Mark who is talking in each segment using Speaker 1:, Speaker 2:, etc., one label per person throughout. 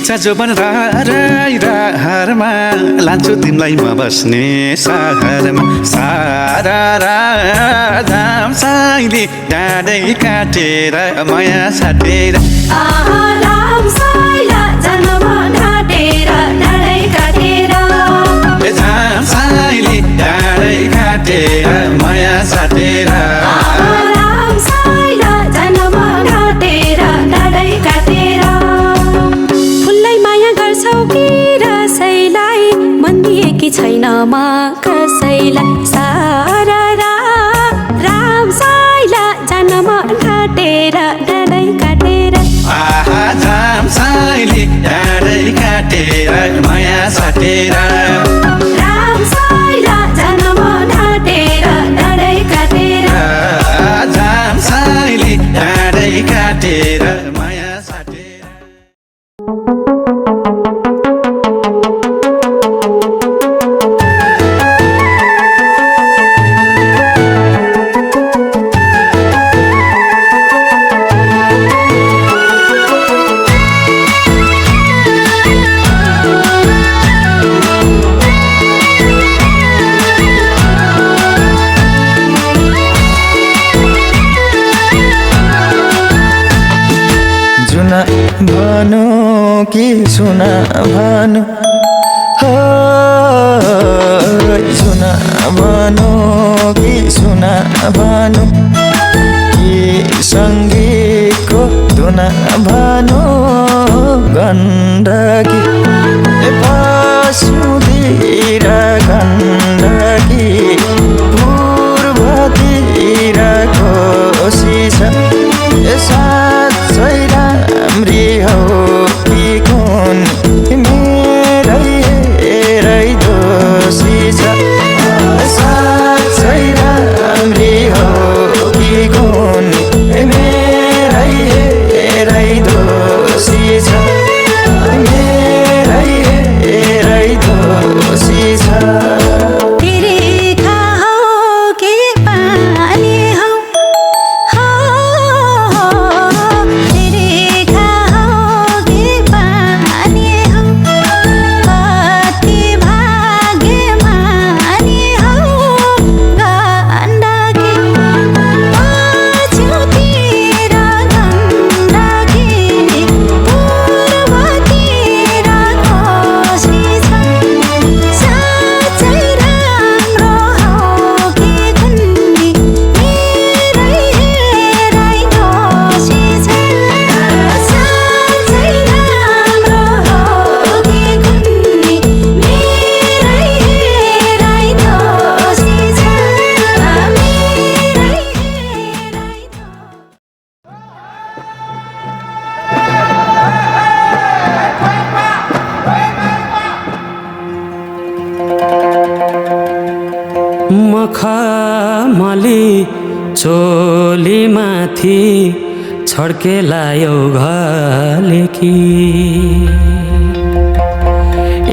Speaker 1: छ जोबन रारमा लान्छु तिमीलाई म बस्ने सहरमा सारा राम साइली डाँडै काटेर माया साटेर
Speaker 2: राम साइला जन्म ढाटेर डाँडै काटेर
Speaker 1: राम साइली डाँडै काटेर माया साटेर
Speaker 2: राम साइला जन्म ढाटेर डाँडै काटेर फुललाई माया गर्छौ कि रसैलाई मन दिएकी छैन म कसैलाई सारा राम साइला जन्म ढाटेर डाँडै काटेर
Speaker 1: राम साइली डाँडै काटेर माया साटेर
Speaker 2: राम साइला जन्म ढाटेर डाँडै काटेर
Speaker 1: राम साइली डाँडै काटेर माया साटेर
Speaker 3: भानु कि सुना भानु हो सुना भानु कि सुना भानु कि सङ्गीतको धुना भानु गण्डकी पशुतिर गण्डकी पूर्वतिर कोशी छ साँच्चै राम्री हो कि कुन मेरै दोषी छ साँच्चै राम्री हो कि कुन मेरै दोषी छ मेरै दोषी छ
Speaker 4: मखमली चोली माथि छड्के लायो घलेकी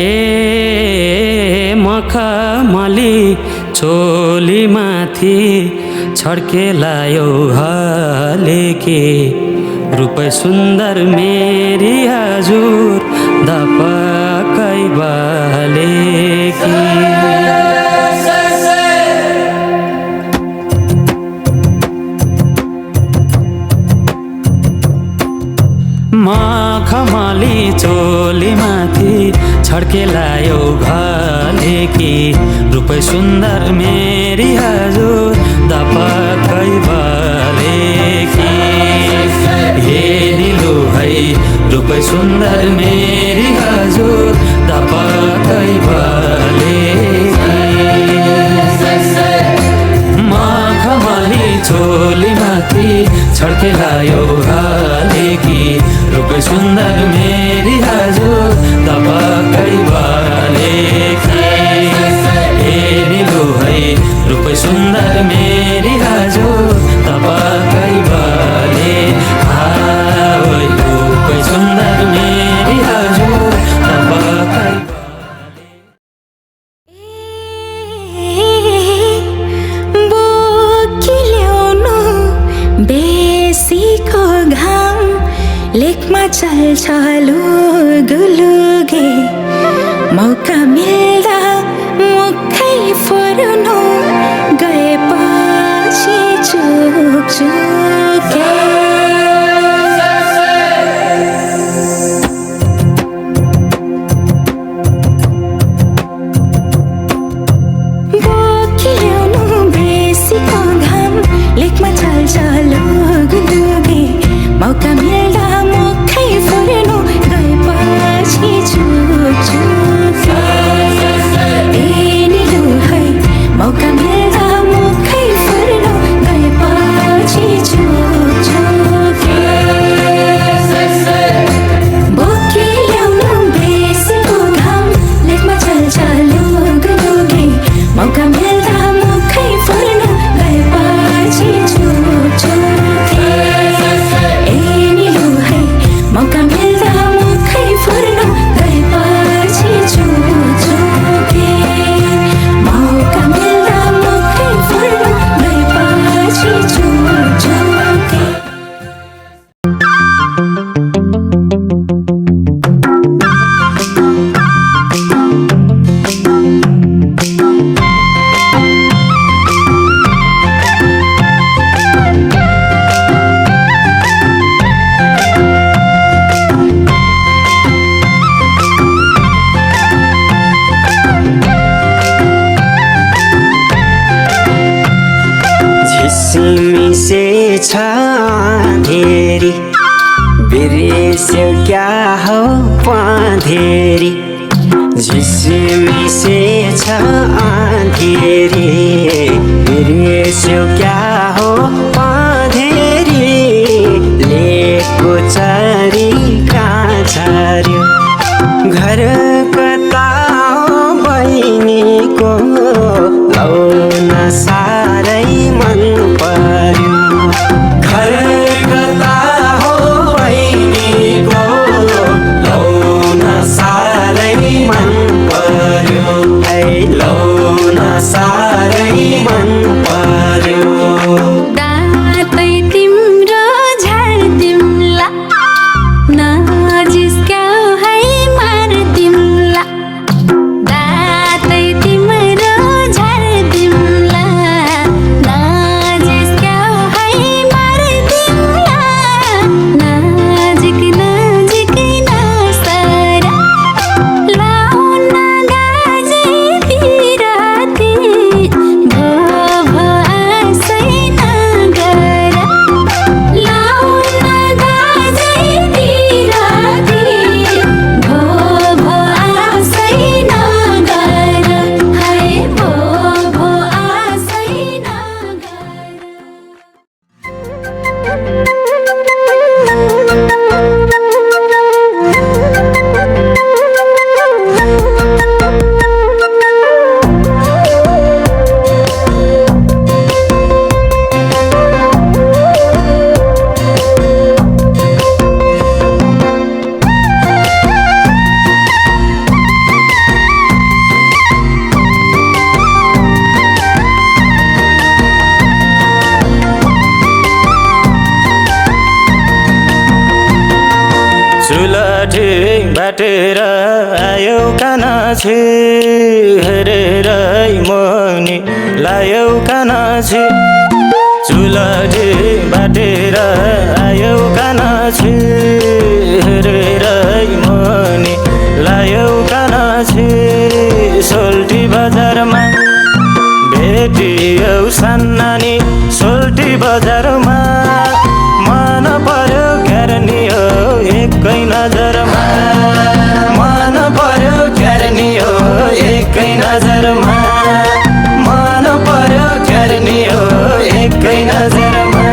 Speaker 4: ए मखमली चोली माथि छड्के लायो घलेकी रूप सुन्दर मेरी हजुर दपकै बलेकी मखमली चोली माथि छड्के लायो घलेकी रूप सुन्दर मेरी हजुर दपकै बलेकी हे दिलु है रूप सुन्दर मेरी हजुर दपकै बलेकी मखमली चोली माथि छड्के लायो घलेकी रूप सुन्दर मेरी हजुर दपकै बलेकी हे दिलु है रूप सुन्दर मेरी हजुर दपकै बले रूप सुन्दर मेरी हजुर दपकै
Speaker 2: बेसीको घाम लेख
Speaker 5: लेकमा चल्छ लुगे मौका मिल्दा मुखै फुर्नु गएपछि चुके लेकमा चल्छ लुगे मौका मिल्दा मुखै फुर्नु गएपछि चुके है मौका मिल्दा मुखै फुर्नु गएपछि चुके बोकी ल्याउनु बेसीको घाम लेकमा चल्छ लुगे मौका मिल्दा मुखै फुर्नु गएपछि चुके मौका मिल्दा मुखै फुर्नु गएपछि चुके मौका मिल्दा मुखै फुर्नु गएपछि चुके
Speaker 6: झिसिमिसे छ अँधेरी बिर्स्यौ क्या हो पँधेरी झिसिमिसे छ अँधेरी बिर्स्यौ क्या हो पँधेरी लेको चरी कहाँ झर्यो घर कता हो बहिनीको लौन साह्रै मन पर्यो घर कता हो बहिनीको लौन साह्रै मन पर्यो लौन साह्रै मन पर्यो
Speaker 2: दातै तिम्रो झार्दिम्ला नजिस्क्याउ है मार्दिम्ला दातै तिम्रो झार्दिम्ला नजिस्क्याउ है मार्दिम्ला नजिक नजिक नसर लाउन गाजे बिराती भो भो आशै नगर लाउन गाजे बिराती भो भो आशै नगर है भो भो आशै
Speaker 4: चुलठी बाटेर आयौ कानाछी हेरेर मौनी लायौ कानाछी चुलठी बाटेर आयौ कानाछी हेरेर मौनी लायौ कानाछी सोल्टी बजारमा भेटियौ सान्नानी सोल्टी बजारमा मन पर्यो घेर्नी हो एकै नजरमा मन पर्यो घेर्नी हो एकै नजरमा मन पर्यो घेर्नी हो एकै नजरमा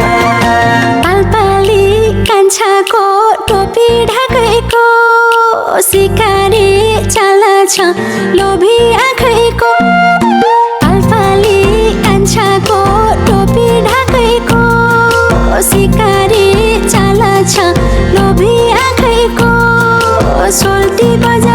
Speaker 2: पालपाली कान्छाको टोपी ढाकेको सिकारी चाल छ लोभी आँखैको पालपाली कान्छाको टोपी ढाकेको सिकारी चाल छ लोभी आँखैको सोल्टी बजार